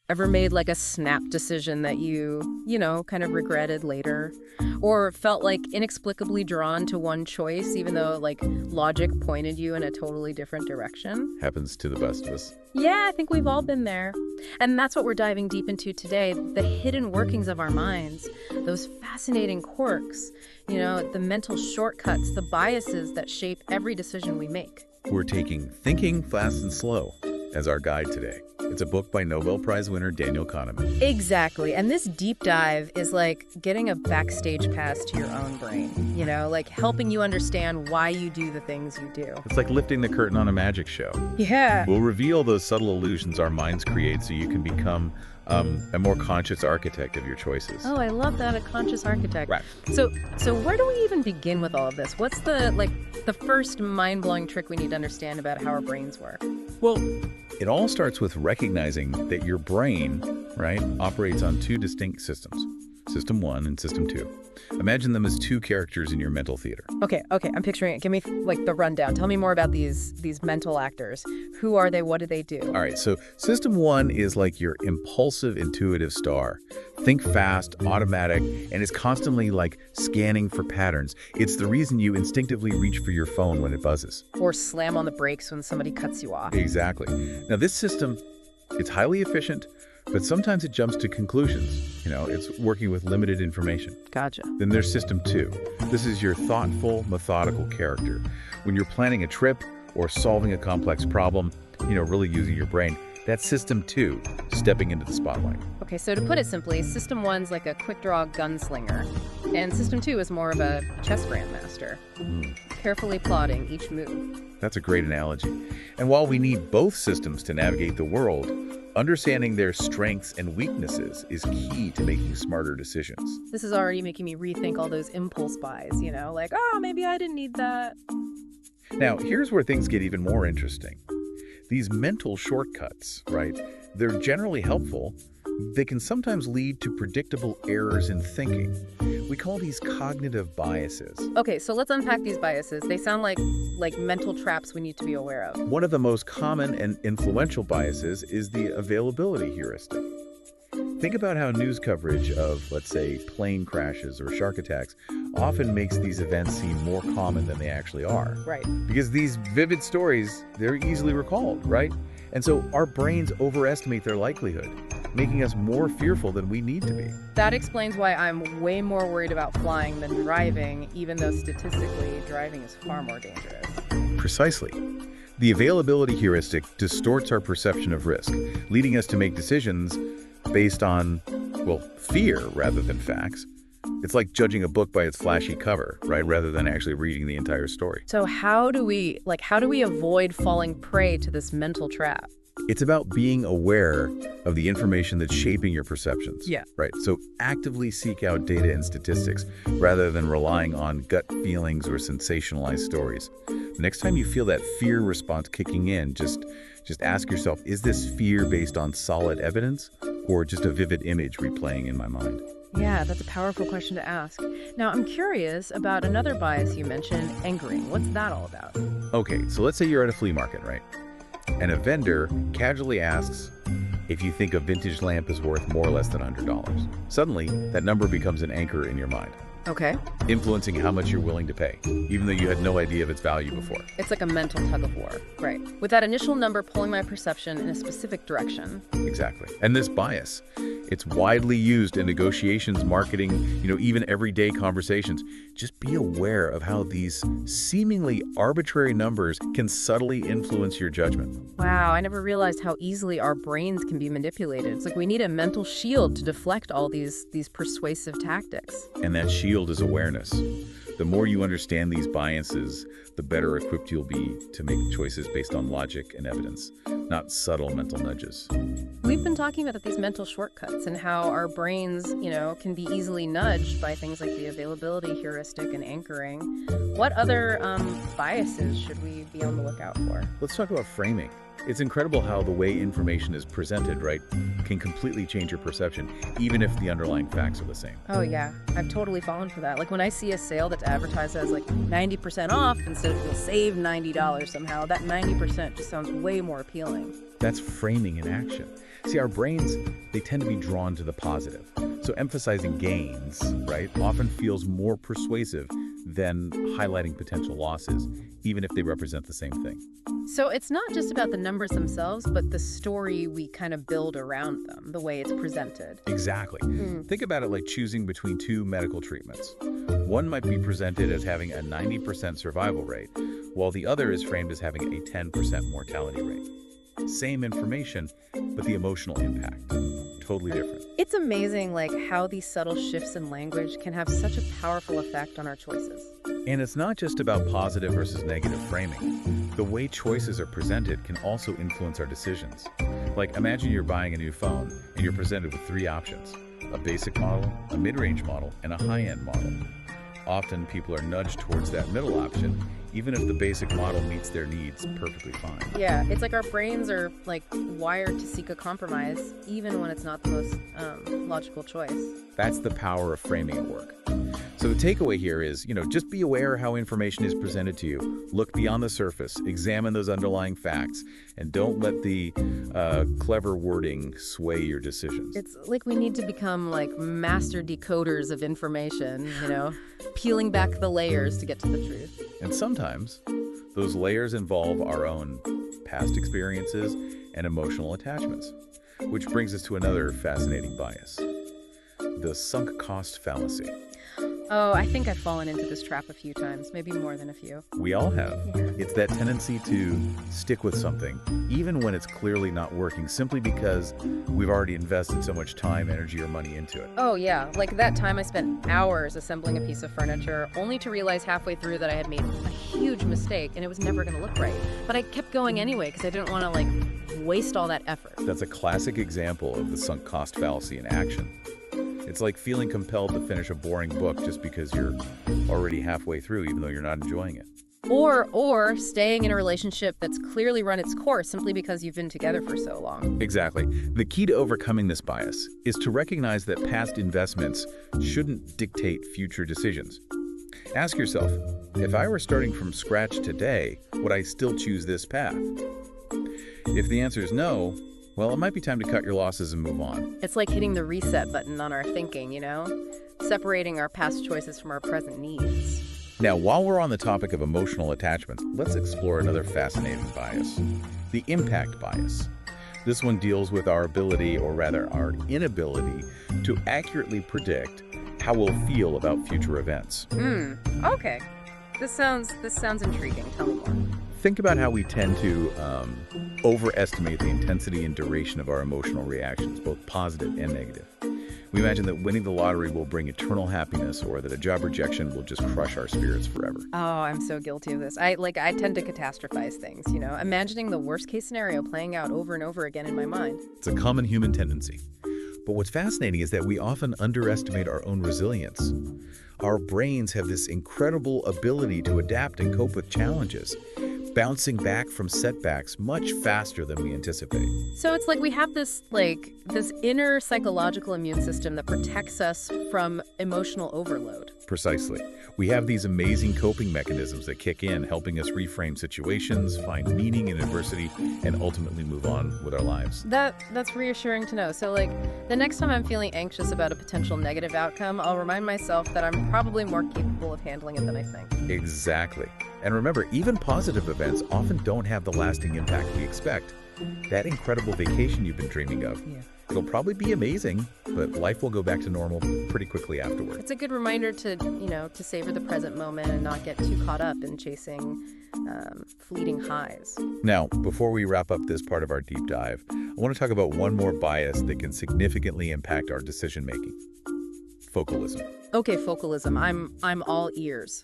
Ever made like a snap decision that you kind of regretted later? Or felt like inexplicably drawn to one choice, even though like logic pointed you in a totally different direction? Happens to the best of us. Yeah, I think we've all been there. And that's what we're diving deep into today, the hidden workings of our minds, those fascinating quirks, the mental shortcuts, the biases that shape every decision we make. We're taking Thinking Fast and Slow as our guide today. It's a book by Nobel Prize-winner Daniel Kahneman. Exactly. And this deep dive is like getting a backstage pass to your own brain, like helping you understand why you do the things you do. It's like lifting the curtain on a magic show. Yeah. We'll reveal those subtle illusions our minds create so you can become a more conscious architect of your choices. Oh, I love that, a conscious architect. Right. So where do we even begin with all of this? What's the first mind-blowing trick we need to understand about how our brains work? Well, it all starts with recognizing that your brain, right, operates on two distinct systems, System 1 and System 2. Imagine them as two characters in your mental theater. Okay, I'm picturing it. Give me the rundown. Tell me more about these mental actors. Who are they? What do they do? All right, so System 1 is like your impulsive, intuitive star. Think fast, automatic, and is constantly like scanning for patterns. It's the reason you instinctively reach for your phone when it buzzes. Or slam on the brakes when somebody cuts you off. Exactly. Now this system, it's highly efficient, but sometimes it jumps to conclusions. It's working with limited information. Gotcha. Then there's System 2. This is your thoughtful, methodical character. When you're planning a trip or solving a complex problem, really using your brain, that's System 2 stepping into the spotlight. Okay, so to put it simply, System 1's like a quick-draw gunslinger, and System 2 is more of a chess grandmaster, carefully plotting each move. That's a great analogy. And while we need both systems to navigate the world, understanding their strengths and weaknesses is key to making smarter decisions. This is already making me rethink all those impulse buys, like, oh, maybe I didn't need that. Now, here's where things get even more interesting. These mental shortcuts, right, they're generally helpful. They can sometimes lead to predictable errors in thinking. We call these cognitive biases. Okay, so let's unpack these biases. They sound like mental traps we need to be aware of. One of the most common and influential biases is the availability heuristic. Think about how news coverage of, let's say, plane crashes or shark attacks often makes these events seem more common than they actually are. Right. Because these vivid stories, they're easily recalled, right? And so our brains overestimate their likelihood, making us more fearful than we need to be. That explains why I'm way more worried about flying than driving, even though statistically driving is far more dangerous. Precisely. The availability heuristic distorts our perception of risk, leading us to make decisions based on, fear rather than facts. It's like judging a book by its flashy cover, right, rather than actually reading the entire story. So how do we avoid falling prey to this mental trap? It's about being aware of the information that's shaping your perceptions. Yeah. Right. So actively seek out data and statistics rather than relying on gut feelings or sensationalized stories. The next time you feel that fear response kicking in, just ask yourself, is this fear based on solid evidence or just a vivid image replaying in my mind? Yeah, that's a powerful question to ask. Now, I'm curious about another bias you mentioned, angering. What's that all about? Okay, so let's say you're at a flea market, right? And a vendor casually asks if you think a vintage lamp is worth more or less than $100. Suddenly, that number becomes an anchor in your mind, Okay. influencing how much you're willing to pay, even though you had no idea of its value before. It's like a mental tug of war. Right. With that initial number pulling my perception in a specific direction. Exactly. And this bias, it's widely used in negotiations, marketing, even everyday conversations. Just be aware of how these seemingly arbitrary numbers can subtly influence your judgment. Wow, I never realized how easily our brains can be manipulated. It's like we need a mental shield to deflect all these persuasive tactics. And that shield is awareness. The more you understand these biases, the better equipped you'll be to make choices based on logic and evidence, not subtle mental nudges. We've been talking about these mental shortcuts and how our brains, can be easily nudged by things like the availability heuristic and anchoring. What other biases should we be on the lookout for? Let's talk about framing. It's incredible how the way information is presented, right, can completely change your perception, even if the underlying facts are the same. Oh yeah, I've totally fallen for that. Like when I see a sale that's advertised as like 90% off instead of you'll save $90 somehow, that 90% just sounds way more appealing. That's framing in action. See, our brains, they tend to be drawn to the positive. So emphasizing gains, right, often feels more persuasive than highlighting potential losses, even if they represent the same thing. So it's not just about the numbers themselves, but the story we kind of build around them, the way it's presented. Exactly. Think about it like choosing between two medical treatments. One might be presented as having a 90% survival rate, while the other is framed as having a 10% mortality rate. Same information, but the emotional impact, totally different. It's amazing like how these subtle shifts in language can have such a powerful effect on our choices. And it's not just about positive versus negative framing. The way choices are presented can also influence our decisions. Like imagine you're buying a new phone and you're presented with three options: a basic model, a mid-range model, and a high-end model. Often people are nudged towards that middle option, even if the basic model meets their needs perfectly fine. Yeah, it's like our brains are like wired to seek a compromise, even when it's not the most logical choice. That's the power of framing at work. So the takeaway here is, just be aware how information is presented to you. Look beyond the surface, examine those underlying facts, and don't let the clever wording sway your decisions. It's like we need to become like master decoders of information, peeling back the layers to get to the truth. And sometimes those layers involve our own past experiences and emotional attachments, which brings us to another fascinating bias: the sunk cost fallacy. Oh, I think I've fallen into this trap a few times, maybe more than a few. We all have. Yeah. It's that tendency to stick with something, even when it's clearly not working, simply because we've already invested so much time, energy, or money into it. Oh yeah, like that time I spent hours assembling a piece of furniture, only to realize halfway through that I had made a huge mistake and it was never going to look right. But I kept going anyway because I didn't want to waste all that effort. That's a classic example of the sunk cost fallacy in action. It's like feeling compelled to finish a boring book just because you're already halfway through, even though you're not enjoying it. Or staying in a relationship that's clearly run its course simply because you've been together for so long. Exactly. The key to overcoming this bias is to recognize that past investments shouldn't dictate future decisions. Ask yourself, if I were starting from scratch today, would I still choose this path? If the answer is no, well, it might be time to cut your losses and move on. It's like hitting the reset button on our thinking, separating our past choices from our present needs. Now, while we're on the topic of emotional attachments, let's explore another fascinating bias: the impact bias. This one deals with our ability, or rather our inability, to accurately predict how we'll feel about future events. Okay. This sounds intriguing. Tell me more. Think about how we tend to overestimate the intensity and duration of our emotional reactions, both positive and negative. We imagine that winning the lottery will bring eternal happiness, or that a job rejection will just crush our spirits forever. Oh, I'm so guilty of this. I tend to catastrophize things, imagining the worst case scenario playing out over and over again in my mind. It's a common human tendency. But what's fascinating is that we often underestimate our own resilience. Our brains have this incredible ability to adapt and cope with challenges, bouncing back from setbacks much faster than we anticipate. So it's like we have this inner psychological immune system that protects us from emotional overload. Precisely. We have these amazing coping mechanisms that kick in, helping us reframe situations, find meaning in adversity, and ultimately move on with our lives. That's reassuring to know. So the next time I'm feeling anxious about a potential negative outcome, I'll remind myself that I'm probably more capable of handling it than I think. Exactly. And remember, even positive events often don't have the lasting impact we expect. That incredible vacation you've been dreaming of, it'll probably be amazing, but life will go back to normal pretty quickly afterward. It's a good reminder to savor the present moment and not get too caught up in chasing fleeting highs. Now, before we wrap up this part of our deep dive, I want to talk about one more bias that can significantly impact our decision-making: focalism. Okay, focalism. I'm all ears.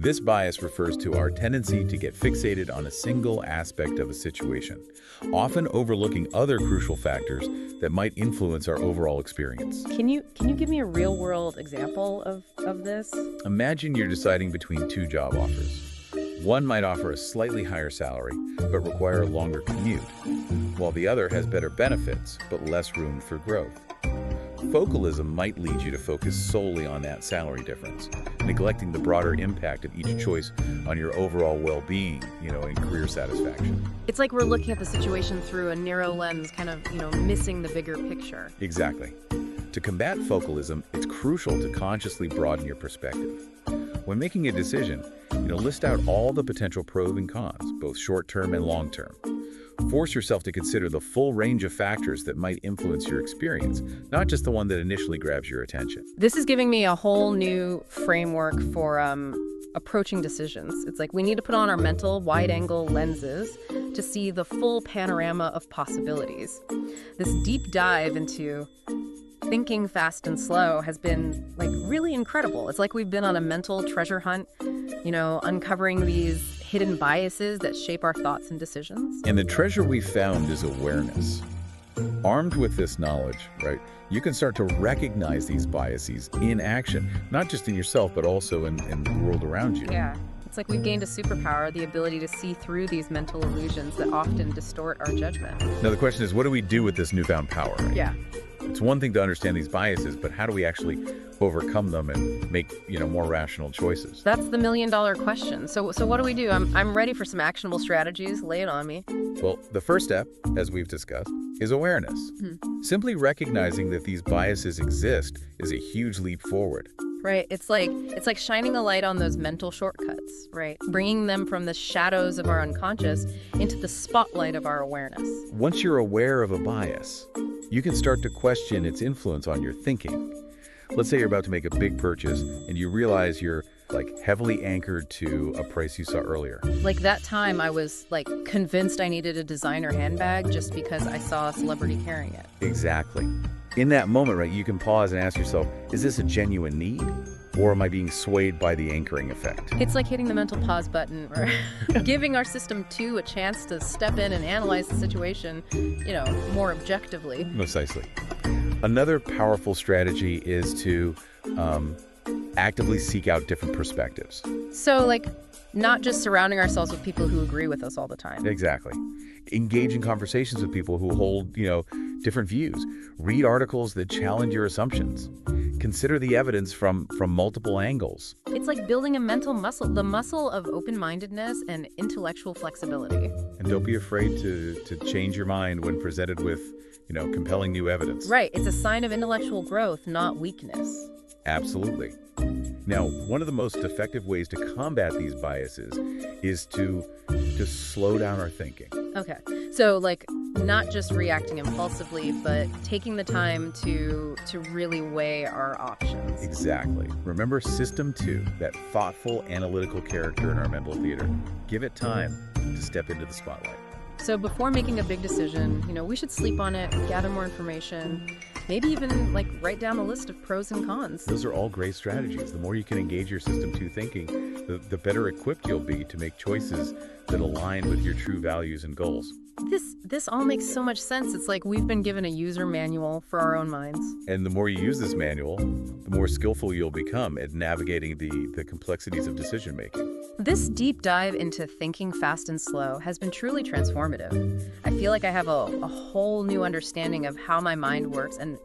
This bias refers to our tendency to get fixated on a single aspect of a situation, often overlooking other crucial factors that might influence our overall experience. Can you give me a real-world example of this? Imagine you're deciding between two job offers. One might offer a slightly higher salary, but require a longer commute, while the other has better benefits, but less room for growth. Focalism might lead you to focus solely on that salary difference, neglecting the broader impact of each choice on your overall well-being, and career satisfaction. It's like we're looking at the situation through a narrow lens, kind of, missing the bigger picture. Exactly. To combat focalism, it's crucial to consciously broaden your perspective. When making a decision, list out all the potential pros and cons, both short-term and long-term. Force yourself to consider the full range of factors that might influence your experience, not just the one that initially grabs your attention. This is giving me a whole new framework for approaching decisions. It's like we need to put on our mental wide-angle lenses to see the full panorama of possibilities. This deep dive into thinking fast and slow has been really incredible. It's like we've been on a mental treasure hunt, uncovering these hidden biases that shape our thoughts and decisions. And the treasure we found is awareness. Armed with this knowledge, right, you can start to recognize these biases in action, not just in yourself, but also in the world around you. Yeah. It's like we've gained a superpower, the ability to see through these mental illusions that often distort our judgment. Now the question is, what do we do with this newfound power? Right? Yeah. It's one thing to understand these biases, but how do we actually overcome them and make, more rational choices? That's the million-dollar question. So what do we do? I'm ready for some actionable strategies. Lay it on me. Well, the first step, as we've discussed, is awareness. Simply recognizing that these biases exist is a huge leap forward. Right. It's like shining a light on those mental shortcuts, right? Bringing them from the shadows of our unconscious into the spotlight of our awareness. Once you're aware of a bias, you can start to question its influence on your thinking. Let's say you're about to make a big purchase and you realize you're heavily anchored to a price you saw earlier. Like that time I was convinced I needed a designer handbag just because I saw a celebrity carrying it. Exactly. In that moment, right, you can pause and ask yourself, is this a genuine need? Or am I being swayed by the anchoring effect? It's like hitting the mental pause button or giving our system 2 a chance to step in and analyze the situation, more objectively. Precisely. Another powerful strategy is to actively seek out different perspectives. So, not just surrounding ourselves with people who agree with us all the time. Exactly. Engage in conversations with people who hold, different views. Read articles that challenge your assumptions. Consider the evidence from multiple angles. It's like building a mental muscle, the muscle of open-mindedness and intellectual flexibility. And don't be afraid to change your mind when presented with, compelling new evidence. Right. It's a sign of intellectual growth, not weakness. Absolutely. Now, one of the most effective ways to combat these biases is to slow down our thinking. Okay. So, not just reacting impulsively, but taking the time to really weigh our options. Exactly. Remember System 2, that thoughtful, analytical character in our mental theater. Give it time to step into the spotlight. So before making a big decision, we should sleep on it, gather more information, maybe even write down a list of pros and cons. Those are all great strategies. The more you can engage your System 2 thinking, the better equipped you'll be to make choices that align with your true values and goals. This all makes so much sense. It's like we've been given a user manual for our own minds. And the more you use this manual, the more skillful you'll become at navigating the complexities of decision making. This deep dive into thinking fast and slow has been truly transformative. I feel like I have a whole new understanding of how my mind works and,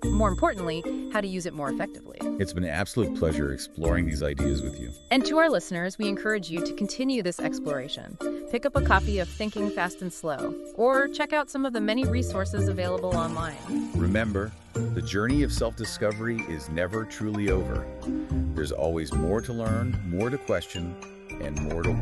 more importantly, how to use it more effectively. It's been an absolute pleasure exploring these ideas with you. And to our listeners, we encourage you to continue this exploration. Pick up a copy of Thinking Fast and Slow, or check out some of the many resources available online. Remember, the journey of self-discovery is never truly over. There's always more to learn, more to question, and more to